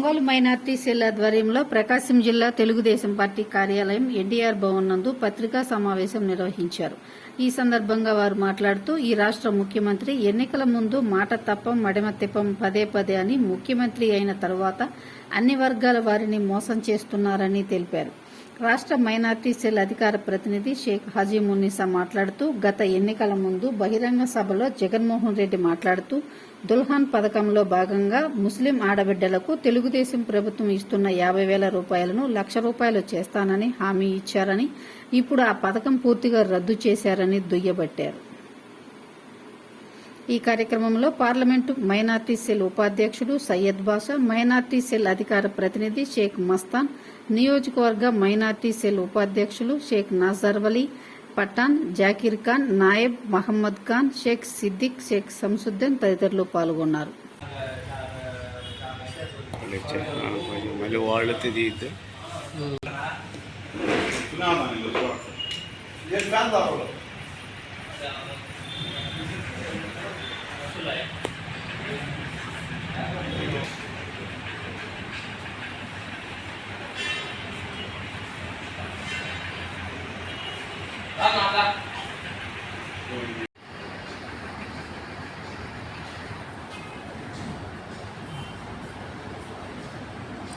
Ongole minority cell ఆధ్వర్యంలో ప్రకాశం జిల్లా Telugu Desam party కార్యాలయం ఎన్టీఆర్ భవన్ నందు పత్రికా సమావేశం నిర్వహించారు. ఈ సందర్భంగా వారు మాట్లాడుతూ, ఈ రాష్ట్ర ముఖ్యమంత్రి ఎన్నికల ముందు మాట తప్పం మడమ తిప్పం పదే పదే అని ముఖ్యమంత్రి అయిన తర్వాత అన్ని వర్గాల వారిని మోసం చేస్తున్నారని తెలిపారు. రాష్ట్ర మైనార్టీ సెల్ అధికార ప్రతినిధి షేక్ హాజీ మున్నీసా మాట్లాడుతూ, గత ఎన్నికల ముందు బహిరంగ సభలో జగన్మోహన్ రెడ్డి మాట్లాడుతూ దుల్హన్ పథకంలో భాగంగా ముస్లిం ఆడబిడ్డలకు తెలుగుదేశం ప్రభుత్వం ఇస్తున్న 50,000 రూపాయలను ₹1,00,000 చేస్తానని హామీ ఇచ్చారని, ఇప్పుడు ఆ పథకం పూర్తిగా రద్దు చేశారని దుయ్యబట్టారు. ఈ కార్యక్రమంలో పార్లమెంటు మైనార్టీ సెల్ ఉపాధ్యక్షుడు సయ్యద్ బాషా, మైనార్టీ సెల్ అధికార ప్రతినిధి షేక్ మస్తాన్, నియోజకవర్గ మైనార్టీ సెల్ ఉపాధ్యక్షులు షేక్ నాజర్ వలీ, పఠాన్, జాకీర్ ఖాన్, నాయబ్ మహమ్మద్ ఖాన్, షేక్ సిద్దిక్, షేక్ సంసుద్దీన్ తదితరులు పాల్గొన్నారు.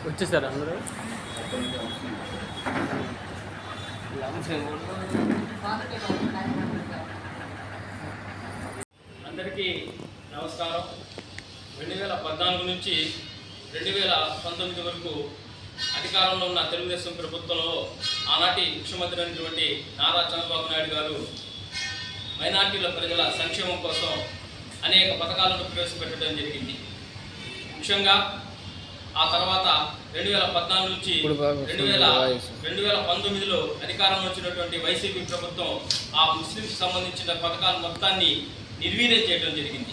వచ్చేసారు అందరూ. అందరికీ నమస్కారం. 2014 నుంచి 2019 వరకు అధికారంలో ఉన్న తెలుగుదేశం ప్రభుత్వంలో ఆనాటి ముఖ్యమంత్రి అయినటువంటి నారా చంద్రబాబు నాయుడు గారు మైనార్టీల ప్రజల సంక్షేమం కోసం అనేక పథకాలను ప్రవేశపెట్టడం జరిగింది. ముఖ్యంగా ఆ తర్వాత 2014 నుంచి 2019లో అధికారంలో వచ్చినటువంటి వైసీపీ ప్రభుత్వం ఆ ముస్లింకి సంబంధించిన పథకాల మొత్తాన్ని నిర్వీర్యం చేయడం జరిగింది.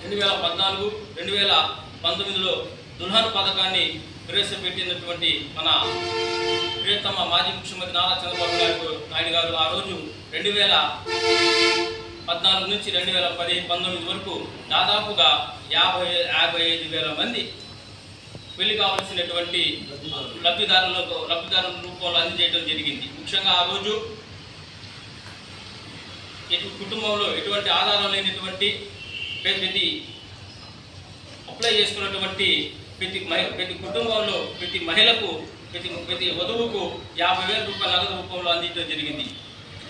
2014, 2019లో దుల్హన్ పథకాన్ని ప్రవేశపెట్టినటువంటి మన ప్రియతమ మాజీ ముఖ్యమంత్రి నారా చంద్రబాబు నాయుడు గారు ఆ రోజు 2014 నుంచి 2019 వరకు దాదాపుగా 55,000 మంది పెళ్లి కావలసినటువంటి లబ్ధిదారుల రూపంలో అందజేయడం జరిగింది. ముఖ్యంగా ఆ రోజు కుటుంబంలో ఎటువంటి ఆధారం లేనటువంటి ప్రతి అప్లై చేసుకున్నటువంటి ప్రతి కుటుంబంలో ప్రతి మహిళకు ప్రతి వధువుకు 50,000 రూపాయల నగదు రూపంలో అందించడం జరిగింది.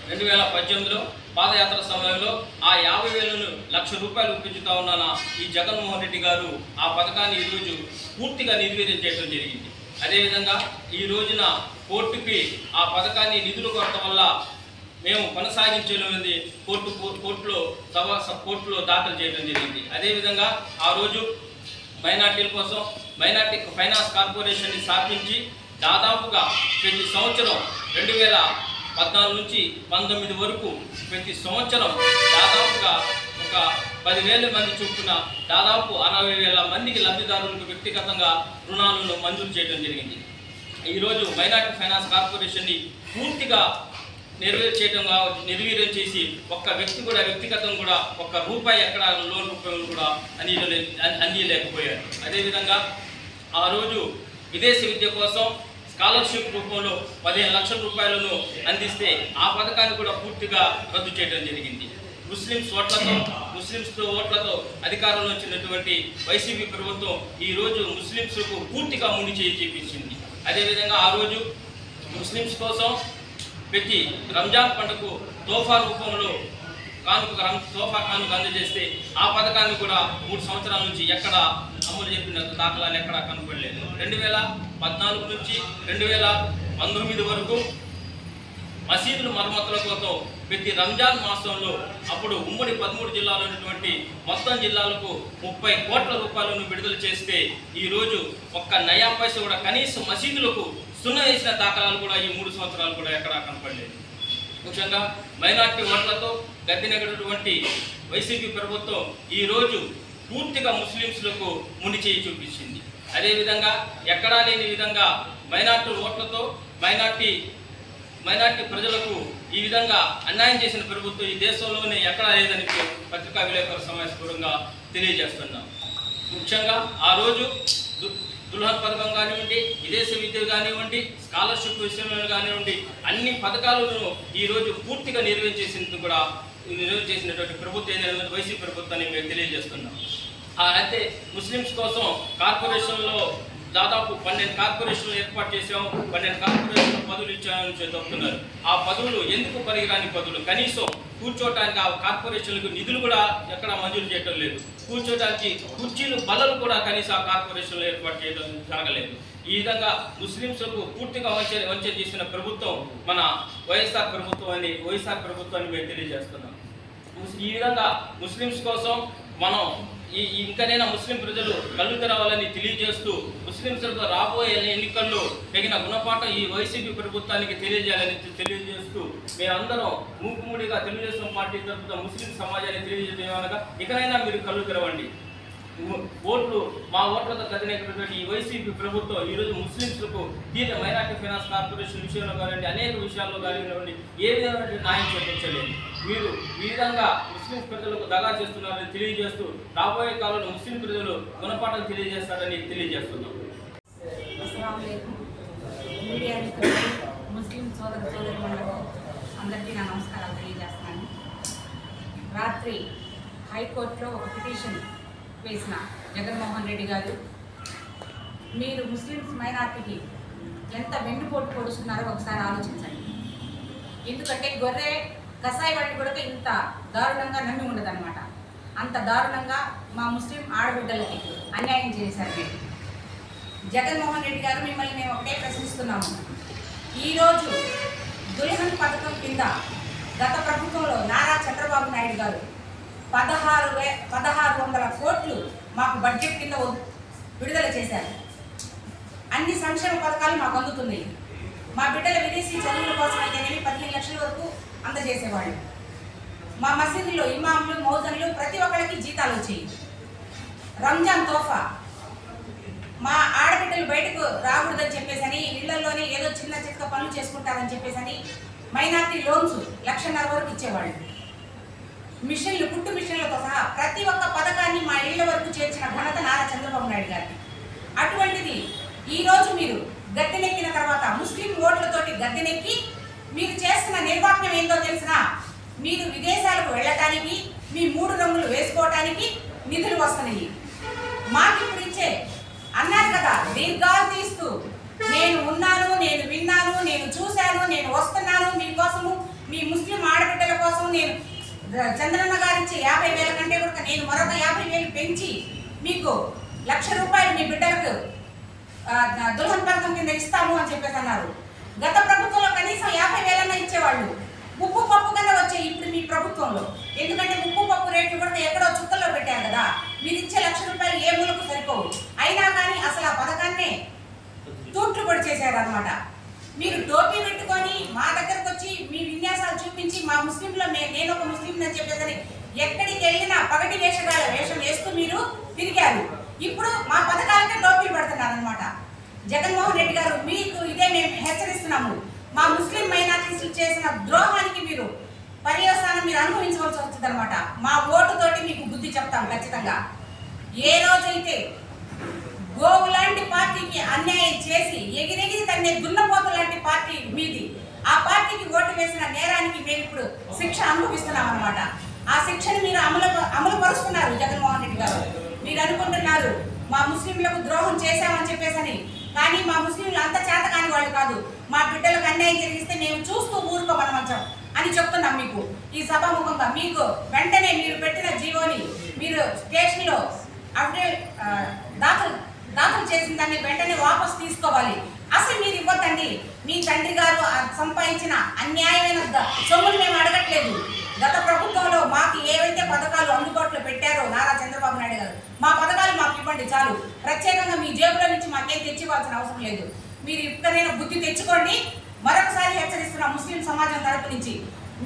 2018లో పాదయాత్ర సమయంలో ఆ 50,000ను ₹1,00,000 పెంచుతా ఉన్న ఈ జగన్మోహన్ రెడ్డి గారు ఆ పథకాన్ని ఈరోజు పూర్తిగా నిర్వీర్యం చేయడం జరిగింది. అదేవిధంగా ఈ రోజున కోర్టుకి ఆ పథకాన్ని నిధులు కొరత వల్ల మేము కొనసాగించలేనిది కోర్టులో దాఖలు చేయడం జరిగింది. అదేవిధంగా ఆ రోజు మైనార్టీల కోసం మైనార్టీ ఫైనాన్స్ కార్పొరేషన్ని స్థాపించి దాదాపుగా ప్రతి సంవత్సరం 2014 నుంచి 19 వరకు ప్రతి సంవత్సరం దాదాపుగా ఒక 10,000 మంది చొప్పున దాదాపు 60,000 మందికి లబ్ధిదారులకు వ్యక్తిగతంగా రుణాలను మంజూరు చేయడం జరిగింది. ఈరోజు మైనార్టీ ఫైనాన్స్ కార్పొరేషన్ని పూర్తిగా నిర్వీర్యం చేసి ఒక్క వ్యక్తి కూడా వ్యక్తిగతం కూడా ₹1 ఎక్కడ లోన్ రూపాయలు కూడా అందియలేకపోయారు. అదేవిధంగా ఆ రోజు విదేశీ విద్య కోసం స్కాలర్షిప్ రూపంలో 15 లక్షల రూపాయలను అందిస్తే ఆ పథకాన్ని కూడా పూర్తిగా రద్దు చేయడం జరిగింది. ముస్లింస్తో ఓట్లతో అధికారంలో వచ్చినటువంటి వైసీపీ ప్రభుత్వం ఈరోజు ముస్లింస్కు పూర్తిగా ముందు చేయించింది. అదేవిధంగా ఆ రోజు ముస్లింస్ కోసం ప్రతి రంజాన్ పండుగకు తోఫా రూపంలో తోఫా కానుక అందజేస్తే ఆ పథకాన్ని కూడా 3 సంవత్సరాల నుంచి ఎక్కడ అమలు చెప్పిన దాఖలాలు ఎక్కడా కనపడలేదు. 2014 నుంచి 2019 వరకు మసీదుల మరమ్మతుల కోసం ప్రతి రంజాన్ మాసంలో అప్పుడు ఉమ్మడి 13 జిల్లాలో ఉన్నటువంటి మొత్తం జిల్లాలకు 30 కోట్ల రూపాయలను విడుదల చేస్తే ఈరోజు ఒక్క నయా పైసా కూడా కనీసం మసీదులకు సున్నా వేసిన దాఖలాలు కూడా ఈ 3 సంవత్సరాలు కూడా ఎక్కడా కనపడలేదు. ముఖ్యంగా మైనార్టీ ఓట్లతో గద్దెనెగినటువంటి వైసీపీ ప్రభుత్వం ఈరోజు పూర్తిగా ముస్లింస్లకు ముని చేయి చూపించింది. అదేవిధంగా ఎక్కడా లేని విధంగా మైనార్టీ ఓట్లతో మైనార్టీ ప్రజలకు ఈ విధంగా అన్యాయం చేసిన ప్రభుత్వం ఈ దేశంలోనే ఎక్కడా లేదని పత్రికా విలేకరుల సమావేశపూర్వకంగా తెలియజేస్తున్నాం. ముఖ్యంగా ఆ రోజు దుల్హన్ పథకం కానివ్వండి, విదేశ విద్య కానివ్వండి, స్కాలర్షిప్ విషయంలో కానివ్వండి, అన్ని పథకాలను ఈరోజు పూర్తిగా నిర్వహించేసినటువంటి ప్రభుత్వం ఏదైనా వైసీపీ ప్రభుత్వాన్ని మేము తెలియజేస్తున్నాం. అయితే ముస్లిమ్స్ కోసం కార్పొరేషన్లో దాదాపు 12 కార్పొరేషన్లు ఏర్పాటు చేసాం, 12 కార్పొరేషన్లు పదవులు ఇచ్చామని చెప్తున్నారు. ఆ పదవులు ఎందుకు పనికిరాని పదవులు? కనీసం కూర్చోటానికి ఆ కార్పొరేషన్లకు నిధులు కూడా ఎక్కడ మంజూరు చేయడం లేదు. కూర్చోటానికి కుర్చీలు బల్లలు కూడా కనీసం ఆ కార్పొరేషన్లు ఏర్పాటు చేయడం జరగలేదు. ఈ విధంగా ముస్లింలకు పూర్తిగా వంచన చేసిన ప్రభుత్వం మన వైఎస్ఆర్ ప్రభుత్వాన్ని మేము తెలియజేస్తున్నాం. ఈ విధంగా ముస్లిమ్స్ కోసం మనం ఇంకనైనా ముస్లిం ప్రజలు కళ్ళు తెరవాలని తెలియజేస్తూ ముస్లింలకు రాబోయే ఎన్నికల్లో తగిన గుణపాఠం ఈ వైసీపీ ప్రభుత్వానికి తెలియజేయాలని తెలియజేస్తూ మేమందరం మూకుముడిగా తెలుగుదేశం పార్టీ తరఫున ముస్లిం సమాజాన్ని తెలియజేయమనగా ఇకనైనా మీరు కళ్ళు తెరవండి. మా ఓట్లతో కదిలినటువంటి ఈ వైసీపీ ప్రభుత్వం ఈరోజు ముస్లింలకు తీవ్ర మైనార్టీ ఫైనాన్స్ కార్పొరేషన్ విషయంలో కానివ్వండి, అనేక విషయాల్లో కానివ్వండి ఏ విధమైన న్యాయం చేకూర్చలేదు. మీరు ఈ విధంగా ముస్లిం ప్రజలకు దగా చేస్తున్నారని తెలియజేస్తూ రాబోయే కాలంలో ముస్లిం ప్రజలు గుణపాఠం తెలియజేస్తారని తెలియజేస్తున్నాం. మీడియా ముస్లిం సోదరులకు అందరికీ నా నమస్కారాలు తెలియజేస్తున్నాను. రాత్రి హైకోర్టులో ఒక పిటిషన్ వేసిన జగన్మోహన్ రెడ్డి గారు, మీరు ముస్లిమ్స్ మైనార్టీకి ఎంత వెన్నుపోటు పొడుస్తున్నారో ఒకసారి ఆలోచించండి. ఎందుకంటే గొర్రె కసాయి వాటి కూడా ఇంత దారుణంగా నమ్మి ఉండదన్నమాట. అంత దారుణంగా మా ముస్లిం ఆడబిడ్డలకి అన్యాయం చేశారు మీరు. జగన్మోహన్ రెడ్డి గారు, మిమ్మల్ని మేము ఒకటే ప్రశ్నిస్తున్నాము. ఈరోజు దుల్హన్ పథకం కింద గత ప్రభుత్వంలో నారా చంద్రబాబు నాయుడు గారు 1600 కోట్లు మాకు బడ్జెట్ కింద విడుదల చేశారు. అన్ని సంక్షేమ పథకాలు మాకు అందుతున్నాయి. మా బిడ్డల విదేశీ చదువుల కోసం అయితేనేమి 15 లక్షల వరకు అందజేసేవాళ్ళు. మా మసీదుల్లో ఇమాములు, మౌజన్లు ప్రతి ఒక్కరికి జీతాలు వచ్చాయి. రంజాన్ తోఫా మా ఆడబిడ్డలు బయటకు రాకూడదని చెప్పేసని, ఇళ్లలోనే ఏదో చిన్న చిన్న పనులు చేసుకుంటారని చెప్పేసని మైనార్టీ లోన్స్ 1,50,000 వరకు ఇచ్చేవాళ్ళు. మిషన్లు, కుట్టు మిషన్లతో సహా ప్రతి ఒక్క పథకాన్ని మా ఇళ్ల వరకు చేర్చిన ఘనత నారా చంద్రబాబు నాయుడు గారికి. అటువంటిది ఈరోజు మీరు గద్దెనెక్కిన తర్వాత ముస్లిం ఓట్లతోటి గద్దెనెక్కి మీరు చేస్తున్న నిర్వాహ్యం ఏందో తెలిసినా, మీరు విదేశాలకు వెళ్ళటానికి, మీ 3 రంగులు వేసుకోవటానికి నిధులు వస్తున్నాయి. మాకు ఇప్పుడు ఇచ్చే అన్నారు కదా, దీర్ఘాలు తీస్తూ నేను ఉన్నాను, నేను విన్నాను, నేను చూశాను, నేను వస్తున్నాను మీకోసము, మీ ముస్లిం ఆడబిడ్డల కోసం నేను చంద్రన్న గారు ఇచ్చే 50,000 కంటే కూడా నేను మరొక 50,000 పెంచి మీకు 1,00,000 రూపాయలు మీ బిడ్డలకు దుల్హన్ పథకం కింద ఇస్తాము అని చెప్పేసి అన్నారు. గత ప్రభుత్వంలో కనీసం 50,000 ఇచ్చేవాళ్ళు. ఉప్పు పప్పు కన్నా వచ్చాయి ఇప్పుడు మీ ప్రభుత్వంలో. ఎందుకంటే ఉప్పు పప్పు రేట్లు కూడా ఎక్కడో చుక్కల్లో పెట్టారు కదా. మీరు ఇచ్చే 1,00,000 రూపాయలు ఏ మూలకు సరిపోవు. అయినా కానీ అసలు ఆ పథకాన్నే తూట్లు పొడి చేశారు అనమాట. మీరు టోపీ పెట్టుకొని మా దగ్గరకు వచ్చి మీ విన్యాసాలు చూపించి మా ముస్లింలో నేను ఒక ముస్లిం అని చెప్పేసరి ఎక్కడికి వెళ్ళినా పగటి వేషం వేస్తూ మీరు తిరిగారు. ఇప్పుడు మా పథకాలకే టోపీలు పెడుతున్నారు అనమాట. జగన్మోహన్ రెడ్డి గారు, మీకు ఇదే మేము హెచ్చరిస్తున్నాము. మా ముస్లిం మైనారిటీస్ చేసిన ద్రోహానికి మీరు పర్యవసానం మీరు అనుభవించవలసి వస్తుంది అనమాట. మా ఓటుతోటి మీకు బుద్ధి చెప్తాం ఖచ్చితంగా. ఏ రోజైతే గోవు లాంటి పార్టీకి అన్యాయం చేసి ఎగిరెగిరి తన్నే దున్నపోత లాంటి పార్టీ మీది, ఆ పార్టీకి ఓటు వేసిన నేరానికి మేము ఇప్పుడు శిక్ష అనుభవిస్తున్నాం అనమాట. ఆ శిక్షను మీరు అమలు పరుస్తున్నారు జగన్మోహన్ రెడ్డి గారు. మీరు అనుకుంటున్నారు మా ముస్లింలకు ద్రోహం చేశామని చెప్పేసని, కానీ మా ముస్లింలు అంత చేత కాని వాళ్ళు కాదు. మా బిడ్డలకు అన్యాయం జరిగిస్తే మేము చూస్తూ ఊరుకోమనమంచాం అని చెప్తున్నాం మీకు ఈ సభాముఖంగా. మీకు వెంటనే మీరు పెట్టిన జీవోని మీరు స్టేషన్లో అప్డేట్ దాఖలు చేసిన దాన్ని వెంటనే వాపసు తీసుకోవాలి. అసలు మీరు ఇవ్వద్దండి. మీ తండ్రి గారు సంపాదించిన అన్యాయమైన సొమ్ములు మేము అడగట్లేదు. గత ప్రభుత్వంలో మాకు ఏవైతే పథకాలు అందుబాటులో పెట్టారో నారా చంద్రబాబు నాయుడు గారు, మా పథకాలు మాకు ఇవ్వండి చాలు. ప్రత్యేకంగా మీ జేబులో నుంచి మాకేం తెచ్చివ్వాల్సిన అవసరం లేదు. మీరు ఇప్పటికైనా బుద్ధి తెచ్చుకోండి. మరొకసారి హెచ్చరిస్తున్న ముస్లిం సమాజం తరపు నుంచి,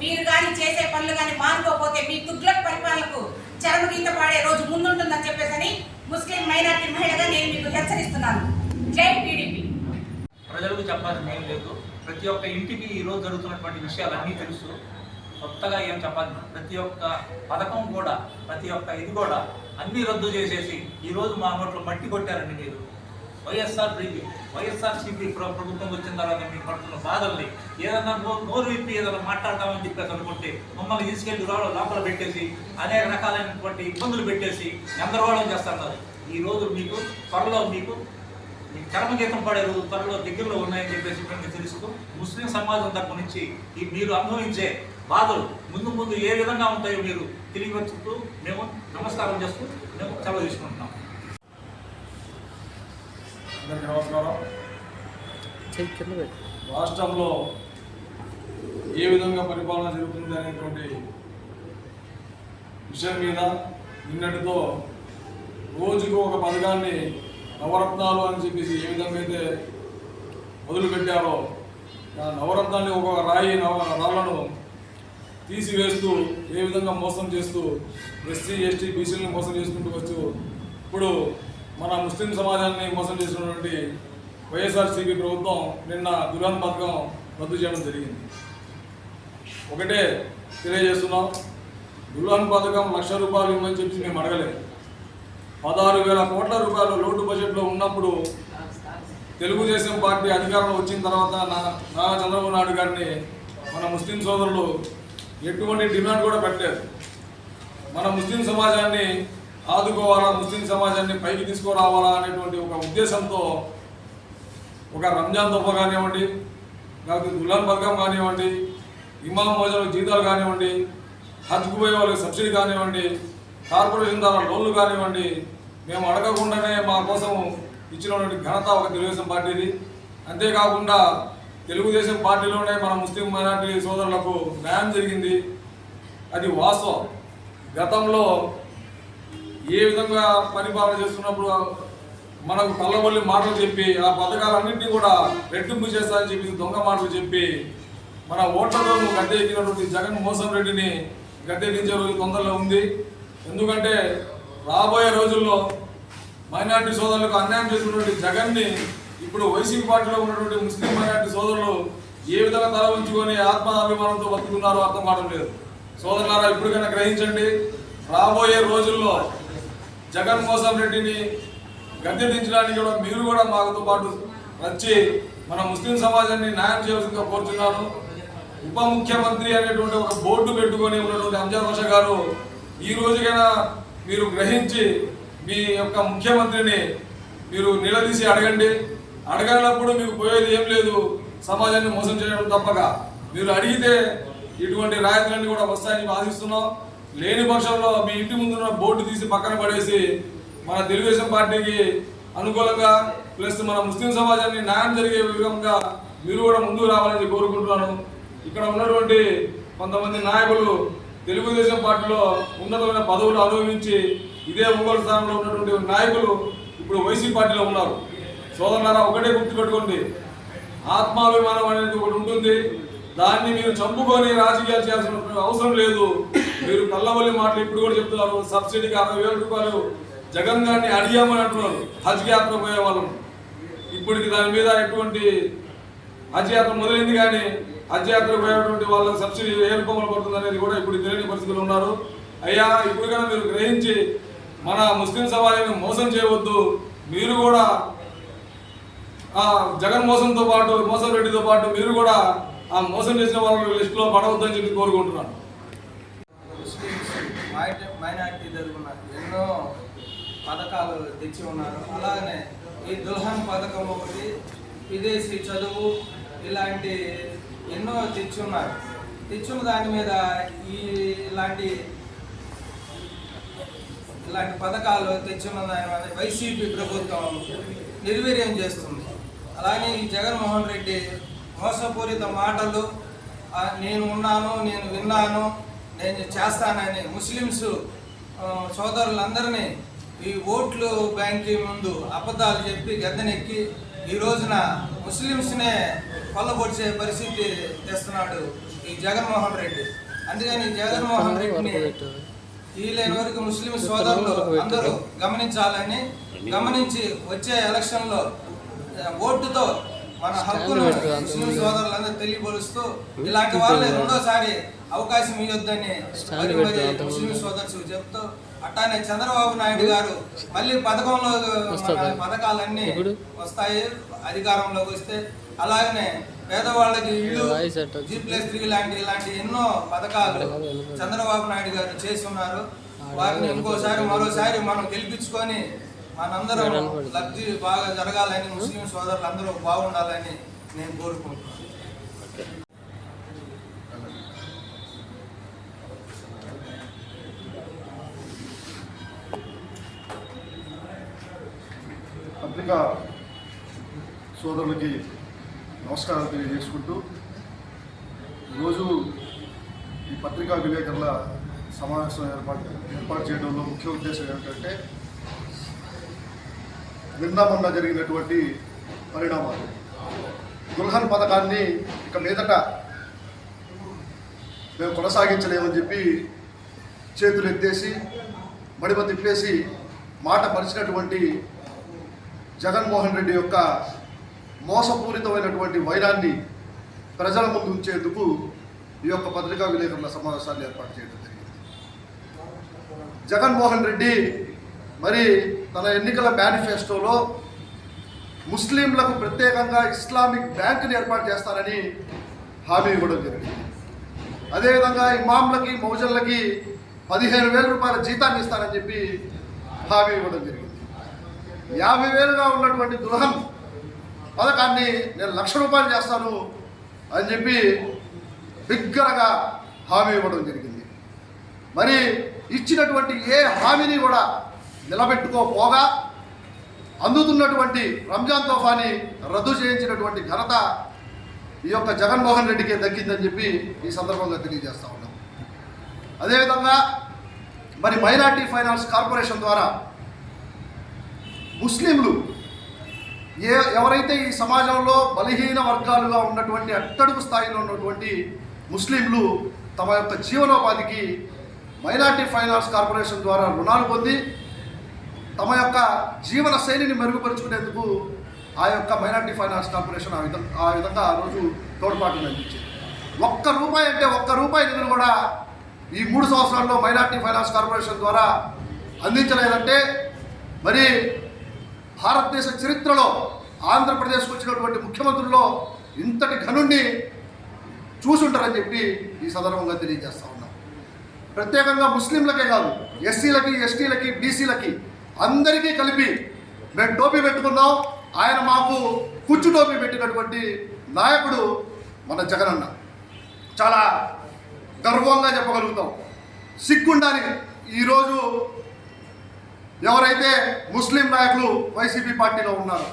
మీరు కానీ చేసే పనులు కానీ మానుకోకపోతే మీ తుగ్లక్ పరిపాలనకు చరమగీత పాడే రోజు ముందుంటుందని చెప్పేసి ముస్లిం మైనార్టీ మహిళగా నేను మీకు హెచ్చరిస్తున్నాను. జై టీడీపీ. ప్రజలకు చెప్పాల్సింది ఏం లేదు. ప్రతి ఒక్క ఇంటికి ఈరోజు జరుగుతున్నటువంటి విషయాలన్నీ తెలుసు. కొత్తగా ఏం చెప్పాలి. ప్రతి ఒక్క పథకం కూడా, ప్రతి ఒక్క ఇది కూడా అన్నీ రద్దు చేసేసి ఈరోజు మా నోట్లో మట్టి కొట్టారండి మీరు. వైఎస్ఆర్సీపీ ప్రభుత్వం వచ్చిన తర్వాత మీకు పడుతున్న బాధల్ని ఏదన్నా నోరు విప్పి ఏదైనా మాట్లాడతామని చెప్పేసి అనుకుంటే మమ్మల్ని తీసుకెళ్లి లోపల పెట్టేసి అనేక రకాలైనటువంటి ఇబ్బందులు పెట్టేసి గందరగోళం చేస్తున్నారు. ఈ రోజు మీకు త్వరలో మీకు చర్మగీతం పడే రోజు త్వరలో దగ్గరలో ఉన్నాయని చెప్పేసి మేము తెలుస్తూ ముస్లిం సమాజం తరపు నుంచి ఈ మీరు అనుభవించే బాధలు ముందు ముందు ఏ విధంగా ఉంటాయో మీరు తిరిగి వచ్చుతూ మేము నమస్కారం చేస్తూ మేము సెలవు తీసుకుంటున్నాం. అందరికీ నమస్కారం. రాష్ట్రంలో ఏ విధంగా పరిపాలన జరుగుతుంది అనేటువంటి విషయం మీద నిన్నటితో రోజుకు ఒక పథకాన్ని నవరత్నాలు అని చెప్పేసి ఏ విధంగా అయితే మొదలుపెట్టారో ఆ నవరత్నాన్ని ఒక రాళ్లను తీసివేస్తూ ఏ విధంగా మోసం చేస్తూ ఎస్సీ ఎస్టీ బీసీలను మోసం చేసుకుంటూ వస్తూ ఇప్పుడు మన ముస్లిం సమాజాన్ని మోసం చేసినటువంటి వైఎస్ఆర్సీపీ ప్రభుత్వం నిన్న దుల్హన్ పథకం రద్దు చేయడం జరిగింది. ఒకటే తెలియజేస్తున్నాం, దుల్హన్ పథకం ₹1,00,000 ఇవ్వమని చెప్పి మేము అడగలేదు. 16,000 కోట్ల రూపాయలు లోటు బడ్జెట్లో ఉన్నప్పుడు తెలుగుదేశం పార్టీ అధికారంలో వచ్చిన తర్వాత నారా చంద్రబాబు నాయుడు గారిని మన ముస్లిం సోదరులు ఎటువంటి డిమాండ్ కూడా పెట్టలేదు. మన ముస్లిం సమాజాన్ని ఆదుకోవాలా, ముస్లిం సమాజాన్ని పైకి తీసుకురావాలా అనేటువంటి ఒక ఉద్దేశంతో ఒక రంజాన్ తోఫా కానివ్వండి, లేకపోతే దుల్హన్ పథకం కానివ్వండి, ఇమాం మోజాలకు జీతాలు కానివ్వండి, హజ్కు పోయే వాళ్ళకి సబ్సిడీ కానివ్వండి, కార్పొరేషన్ ద్వారా లోన్లు కానివ్వండి, మేము అడగకుండానే మా కోసం ఇచ్చినటువంటి ఘనత ఒక తెలుగుదేశం పార్టీది. అంతేకాకుండా తెలుగుదేశం పార్టీలోనే మన ముస్లిం మైనార్టీ సోదరులకు న్యాయం జరిగింది. అది వాస్తవం. గతంలో ఏ విధంగా పరిపాలన చేస్తున్నప్పుడు మనకు కళ్ళబొల్లి మాటలు చెప్పి ఆ పథకాలన్నింటినీ కూడా రెట్టింపు చేస్తారని చెప్పి దొంగ మాటలు చెప్పి మన ఓట్లతో గద్దె ఎక్కినటువంటి జగన్మోహన్ రెడ్డిని గద్దెదించే రోజు తొందరలో ఉంది. ఎందుకంటే రాబోయే రోజుల్లో మైనార్టీ సోదరులకు అన్యాయం చేసినటువంటి జగన్ని ఇప్పుడు వైసీపీ పార్టీలో ఉన్నటువంటి ముస్లిం మైనార్టీ సోదరులు ఏ విధంగా తల ఉంచుకొని ఆత్మాభిమానంతో బతుకుతున్నారో అర్థం కావడం లేదు. సోదరులారా, ఇప్పటికైనా గ్రహించండి. రాబోయే రోజుల్లో జగన్మోహన్ రెడ్డిని గద్దెదించడానికి కూడా మీరు కూడా మాతో పాటు వచ్చి మన ముస్లిం సమాజాన్ని న్యాయం చేయవలసిందిగా కోరుతున్నాను. ఉప ముఖ్యమంత్రి అనేటువంటి ఒక బోర్డు పెట్టుకొని ఉన్నటువంటి అంజద్ బాషా గారు ఈ రోజుకైనా మీరు గ్రహించి మీ యొక్క ముఖ్యమంత్రిని మీరు నిలదీసి అడగండి. అడగనప్పుడు మీకు పోయేది ఏం లేదు, సమాజాన్ని మోసం చేయడం తప్పక. మీరు అడిగితే ఇటువంటి రాయితీలన్నీ కూడా వస్తాయని ఆశిస్తున్నాం. లేని పక్షంలో మీ ఇంటి ముందున్న బోర్డు తీసి పక్కన పడేసి మన తెలుగుదేశం పార్టీకి అనుకూలంగా ప్లస్ మన ముస్లిం సమాజాన్ని న్యాయం జరిగే విధంగా మీరు కూడా ముందుకు రావాలని కోరుకుంటున్నాను. ఇక్కడ ఉన్నటువంటి కొంతమంది నాయకులు తెలుగుదేశం పార్టీలో ఉన్నతమైన పదవులు అనుభవించి ఇదే ఒంగోలు స్థానంలో ఉన్నటువంటి నాయకులు ఇప్పుడు వైసీపీ పార్టీలో ఉన్నారు. సోదరులారా, ఒకటే గుర్తుపెట్టుకోండి, ఆత్మాభిమానం అనేది ఒకటి ఉంటుంది. దాన్ని మీరు చంపుకొని రాజకీయాలు చేయాల్సిన అవసరం లేదు. మీరు కళ్ళబొల్లి మాటలు ఇప్పుడు కూడా చెప్తున్నారు. సబ్సిడీకి ₹60,000 జగన్ గారిని అడిగామని అంటున్నారు. హజ్ యాత్ర పోయే వాళ్ళం ఇప్పటికి దాని మీద ఎటువంటి హజ్ యాత్ర మొదలైంది, కానీ హజ్ యాత్ర పోయేటువంటి వాళ్ళకి సబ్సిడీ ఏ రూపంలో పడుతుంది అనేది కూడా ఇప్పుడు తెలియని పరిస్థితులు ఉన్నారు. అయ్యా, ఇప్పుడు కన్నా మీరు గ్రహించి మన ముస్లిం సమాజాన్ని మోసం చేయవద్దు. మీరు కూడా జగన్మోహన్ రెడ్డితో పాటు మీరు కూడా ఆ మోసం చేసిన వాళ్ళ లిస్టులో పడవద్దని చెప్పి కోరుకుంటున్నాను. ముస్లిమ్స్ మైనార్టీ తరపున ఎన్నో పథకాలు తెచ్చి ఉన్నారు. అలాగనే ఈ దుల్హన్ పథకం ఒకటి, విదేశీ చదువు, ఇలాంటి ఎన్నో తెచ్చున్న దాని మీద ఇలాంటి పథకాలు తెచ్చున్న దాని మీద వైసీపీ ప్రభుత్వం నిర్వీర్యం చేస్తుంది. అలాగే ఈ జగన్మోహన్ రెడ్డి మోసపూరిత మాటలు, నేను ఉన్నాను, నేను విన్నాను, నేను చేస్తానని ముస్లిమ్స్ సోదరులందరినీ ఈ ఓట్లు బ్యాంకి ముందు అబద్ధాలు చెప్పి గద్దెనెక్కి ఈ రోజున ముస్లిమ్స్నే కొల్లబొడిచే పరిస్థితి తెస్తున్నాడు ఈ జగన్మోహన్ రెడ్డి. అందుకని జగన్మోహన్ రెడ్డిని వీలైన వరకు ముస్లిం సోదరులు అందరూ గమనించి వచ్చే ఎలక్షన్లో ఓటుతో మన హక్కును ముస్లిం సోదరులందరూ తెలియపరుస్తూ ఇలాంటి వాళ్ళని రెండోసారి అవకాశం ఇవ్వొద్దని మరి ముస్లిం సోదరులు చెప్తూ అట్లానే చంద్రబాబు నాయుడు గారు మళ్ళీ పథకంలో పథకాలన్నీ వస్తాయి అధికారంలోకి వస్తే. అలాగనే పేదవాళ్ళకి ఇల్లు, G+3 ఇలాంటి ఎన్నో పథకాలు చంద్రబాబు నాయుడు గారు చేసి ఉన్నారు. వారిని మరోసారి మనం గెలిపించుకొని మనందరం లబ్ధి బాగా జరగాలని, ముస్లిం సోదరులు అందరూ బాగుండాలని నేను కోరుకుంటున్నాను. పత్రికా సోదరులకి నమస్కారాలు తెలియజేసుకుంటూ, ఈరోజు ఈ పత్రికా విలేకరుల సమావేశం ఏర్పాటు చేయడంలో ముఖ్య ఉద్దేశం ఏమిటంటే, నిన్న మొన్న జరిగినటువంటి పరిణామాలు. దుల్హన్ పథకాన్ని ఇక మీదట మేము కొనసాగించలేమని చెప్పి చేతులు ఎత్తేసి మడిమ తిప్పేసి మాట మరిచినటువంటి జగన్మోహన్ రెడ్డి యొక్క మోసపూరితమైనటువంటి వైరాన్ని ప్రజల ముందు ఉంచేందుకు ఈ యొక్క పత్రికా విలేకరుల సమావేశాన్ని ఏర్పాటు చేయడం జరిగింది. జగన్మోహన్ రెడ్డి మరి తన ఎన్నికల మేనిఫెస్టోలో ముస్లింలకు ప్రత్యేకంగా ఇస్లామిక్ బ్యాంకుని ఏర్పాటు చేస్తారని హామీ ఇవ్వడం జరిగింది. అదేవిధంగా ఇమాంలకి, మౌజన్లకి 15,000 రూపాయల జీతాన్ని ఇస్తారని చెప్పి హామీ ఇవ్వడం జరిగింది. 50,000గా ఉన్నటువంటి దుల్హన్ పథకాన్ని నేను 1,00,000 రూపాయలు చేస్తాను అని చెప్పి బిగ్గరగా హామీ ఇవ్వడం జరిగింది. మరి ఇచ్చినటువంటి ఏ హామీని కూడా నిలబెట్టుకోపోగా అందుతున్నటువంటి రంజాన్ తోఫాని రద్దు చేయించినటువంటి ఘనత ఈ యొక్క జగన్మోహన్ రెడ్డికే దక్కిందని చెప్పి ఈ సందర్భంగా తెలియజేస్తా ఉన్నాం. అదేవిధంగా మరి మైనార్టీ ఫైనాన్స్ కార్పొరేషన్ ద్వారా ముస్లింలు ఎవరైతే ఈ సమాజంలో బలహీన వర్గాలుగా ఉన్నటువంటి అట్టడుగు స్థాయిలో ఉన్నటువంటి ముస్లింలు తమ యొక్క జీవనోపాధికి మైనార్టీ ఫైనాన్స్ కార్పొరేషన్ ద్వారా రుణాలు పొంది తమ యొక్క జీవన శైలిని మెరుగుపరుచుకునేందుకు ఆ యొక్క మైనార్టీ ఫైనాన్స్ కార్పొరేషన్ ఆ విధంగా ఆ రోజు తోడ్పాటును అందించింది. ఒక్క రూపాయి నిధులు కూడా ఈ 3 సంవత్సరాల్లో మైనార్టీ ఫైనాన్స్ కార్పొరేషన్ ద్వారా అందించలేదంటే మరి భారతదేశ చరిత్రలో ఆంధ్రప్రదేశ్కు వచ్చినటువంటి ముఖ్యమంత్రుల్లో ఇంతటి ఘనుణ్ణి చూసుంటారని చెప్పి ఈ సందర్భంగా తెలియజేస్తా ఉన్నాం. ప్రత్యేకంగా ముస్లింలకే కాదు, ఎస్సీలకి, ఎస్టీలకి, బీసీలకి అందరికీ కలిపి మేము టోపీ పెట్టుకున్నాం. ఆయన మాకు కుచ్చు టోపీ పెట్టినటువంటి నాయకుడు మన జగనన్న. చాలా గర్వంగా చెప్పగలుగుతాం. సిగ్గుండాలి ఈరోజు ఎవరైతే ముస్లిం నాయకులు వైసీపీ పార్టీలో ఉన్నారో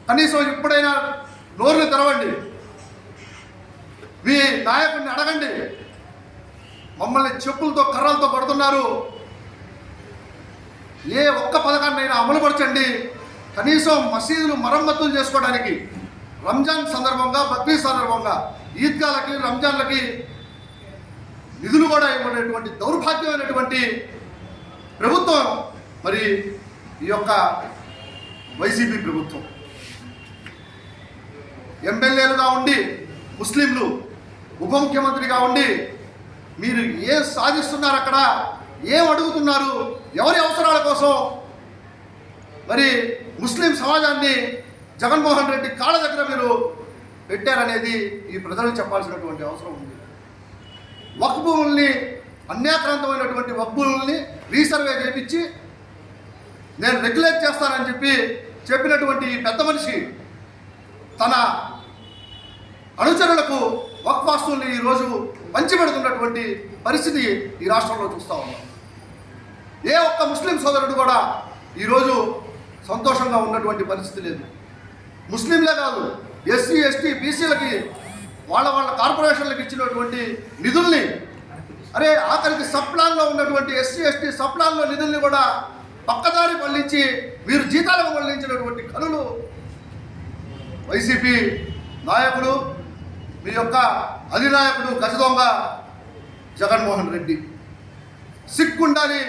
కనీసం ఇప్పుడైనా నోరుని తెరవండి, మీ నాయకుడిని అడగండి. మమ్మల్ని చెప్పులతో కర్రలతో కొడుతున్నారు, ఏ ఒక్క పథకాన్నైనా అమలుపరచండి. కనీసం మసీదులు మరమ్మతులు చేసుకోవడానికి రంజాన్ సందర్భంగా, బక్రీద్ సందర్భంగా, ఈద్గాలకి, రంజాన్లకి నిధులు కూడా ఇవ్వనటువంటి దౌర్భాగ్యమైనటువంటి ప్రభుత్వం మరి ఈ యొక్క వైసీపీ ప్రభుత్వం. ఎమ్మెల్యేలుగా ఉండి ముస్లింలు, ఉప ముఖ్యమంత్రిగా ఉండి మీరు ఏం సాధిస్తున్నారు, అక్కడ ఏం అడుగుతున్నారు, ఎవరి అవసరాల కోసం మరి ముస్లిం సమాజాన్ని జగన్మోహన్ రెడ్డి కాళ్ళ దగ్గర మీరు పెట్టారనేది ఈ ప్రజలకు చెప్పాల్సినటువంటి అవసరం ఉంది. వక్ఫ్ భూముల్ని, అన్యాక్రాంతమైనటువంటి వక్ఫ్ భూముల్ని రీసర్వే చేయించి నేను రెగ్యులేట్ చేస్తానని చెప్పినటువంటి ఈ పెద్ద మనిషి తన అనుచరులకు వక్ఫ్ ఆస్తుల్ని ఈరోజు పంచిపెడుతున్నటువంటి పరిస్థితి ఈ రాష్ట్రంలో చూస్తూ ఉన్నాం. ఏ ఒక్క ముస్లిం సోదరుడు కూడా ఈరోజు సంతోషంగా ఉన్నటువంటి పరిస్థితి లేదు. ముస్లింలే కాదు, ఎస్సీ, ఎస్టీ, బీసీలకి వాళ్ళ కార్పొరేషన్లకు ఇచ్చినటువంటి నిధుల్ని, అరే ఆఖరికి సప్లాన్లో ఉన్నటువంటి ఎస్సీ, ఎస్టీ సప్లాన్లో నిధుల్ని కూడా పక్కదారి మళ్లించి మీరు జీతాలకు మళ్లించినటువంటి కనులు వైసీపీ నాయకుడు, మీ యొక్క అధినాయకుడు గజదొంగ జగన్మోహన్ రెడ్డి. సిగ్గుండాలి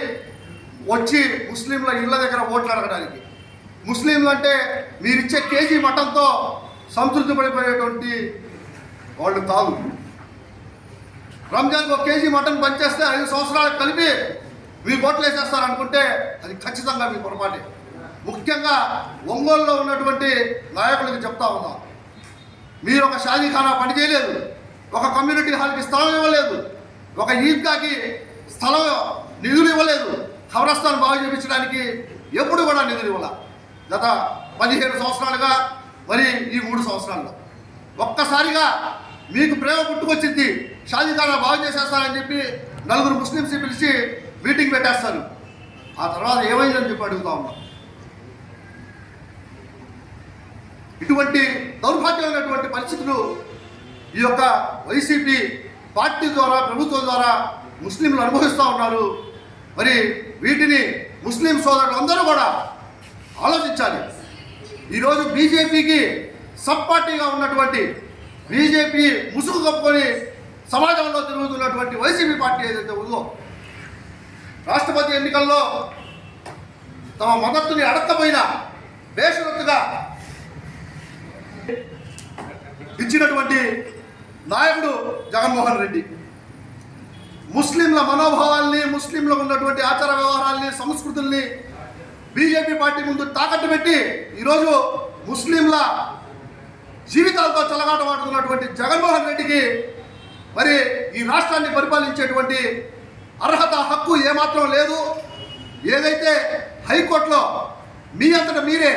వచ్చి ముస్లింల ఇళ్ల దగ్గర ఓట్లు అడగడానికి. ముస్లింలు అంటే మీరిచ్చే కేజీ మటన్తో సంతృప్తి పడిపోయేటువంటి వాళ్ళు కాదు. రంజాన్కి 1 కేజీ మటన్ పనిచేస్తే 5 సంవత్సరాలకు కలిపి మీకు ఓట్లు వేసేస్తారనుకుంటే అది ఖచ్చితంగా మీ పొరపాటే. ముఖ్యంగా ఒంగోలులో ఉన్నటువంటి నాయకులకి చెప్తా ఉన్నాం, మీరు ఒక షాదీఖానా పని చేయలేదు, ఒక కమ్యూనిటీ హాల్కి స్థలం ఇవ్వలేదు, ఒక ఈద్గాకి స్థలం నిధులు ఇవ్వలేదు, ఖబరస్థాన్ బాగు చేయించడానికి ఎప్పుడు కూడా నిధులు ఇవ్వాల. గత 15 సంవత్సరాలుగా మరి ఈ 3 సంవత్సరాల్లో ఒక్కసారిగా మీకు ప్రేమ పుట్టుకొచ్చింది, షాదీఖానా బాగు చేసేస్తారని చెప్పి 4 ముస్లింస్ పిలిచి మీటింగ్ పెట్టేస్తారు. ఆ తర్వాత ఏమైందని చెప్పి అడుగుతా ఉన్నాం. ఇటువంటి దౌర్భాగ్యమైనటువంటి పరిస్థితులు ఈ యొక్క వైసీపీ పార్టీ ద్వారా, ప్రభుత్వం ద్వారా ముస్లింలు అనుభవిస్తూ ఉన్నారు. మరి వీటిని ముస్లిం సోదరులందరూ కూడా ఆలోచించాలి. ఈరోజు బీజేపీకి సబ్ పార్టీగా ఉన్నటువంటి, బీజేపీ ముసుగు కప్పుకొని సమాజంలో తిరుగుతున్నటువంటి వైసీపీ పార్టీ ఏదైతే ఉందో, రాష్ట్రపతి ఎన్నికల్లో తమ మద్దతుని అడక్కపోయినా బేషరతుగా ఇచ్చినటువంటి నాయకుడు జగన్మోహన్ రెడ్డి ముస్లింల మనోభావాల్ని, ముస్లింలకు ఉన్నటువంటి ఆచార వ్యవహారాల్ని, సంస్కృతుల్ని బీజేపీ పార్టీ ముందు తాకట్టు పెట్టి ఈరోజు ముస్లింల జీవితాలతో చెలగాటమాడుతున్నటువంటి జగన్మోహన్ రెడ్డికి మరి ఈ రాష్ట్రాన్ని పరిపాలించేటువంటి అర్హత, హక్కు ఏమాత్రం లేదు. ఏదైతే హైకోర్టులో మీ అంతటా మీరే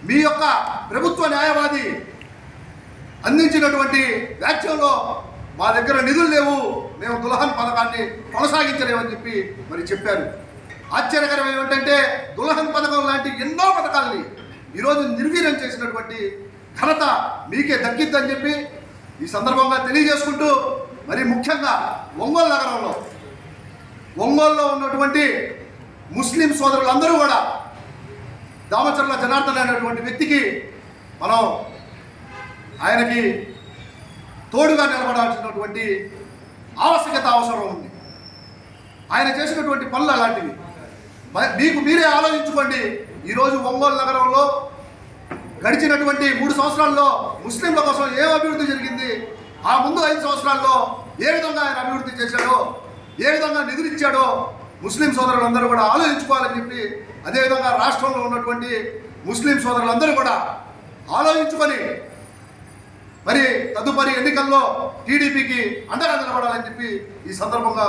మీ యొక్క ప్రభుత్వ న్యాయవాది అందించినటువంటి వ్యాఖ్యలో మా దగ్గర నిధులు లేవు, మేము దుల్హన్ పథకాన్ని కొనసాగించలేమని చెప్పి మరి చెప్పారు. ఆశ్చర్యకరం ఏమిటంటే దుల్హన్ పథకం లాంటి ఎన్నో పథకాలని ఈరోజు నిర్వీర్యం చేసినటువంటి ఘనత మీకే దక్కిద్దని చెప్పి ఈ సందర్భంగా తెలియజేసుకుంటూ, మరి ముఖ్యంగా ఒంగోలు నగరంలో, ఒంగోలులో ఉన్నటువంటి ముస్లిం సోదరులందరూ కూడా దామచర్ల జనార్దన్ అనేటువంటి వ్యక్తికి మనం ఆయనకి తోడుగా నిలబడాల్సినటువంటి ఆవశ్యకత అవసరం ఉంది. ఆయన చేసినటువంటి పనులు అలాంటివి. మీకు మీరే ఆలోచించుకోండి. ఈరోజు ఒంగోలు నగరంలో గడిచినటువంటి 3 సంవత్సరాల్లో ముస్లింల కోసం ఏం అభివృద్ధి జరిగింది, ఆ ముందు 5 సంవత్సరాల్లో ఏ విధంగా ఆయన అభివృద్ధి చేశాడో, ఏ విధంగా నిధులు ఇచ్చాడో ముస్లిం సోదరులందరూ కూడా ఆలోచించుకోవాలని చెప్పి, అదేవిధంగా రాష్ట్రంలో ఉన్నటువంటి ముస్లిం సోదరులందరూ కూడా ఆలోచించుకొని మరి తదుపరి ఎన్నికల్లో టీడీపీకి అండగా నిలబడాలని చెప్పి ఈ సందర్భంగా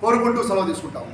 కోరుకుంటూ సెలవు తీసుకుంటాము.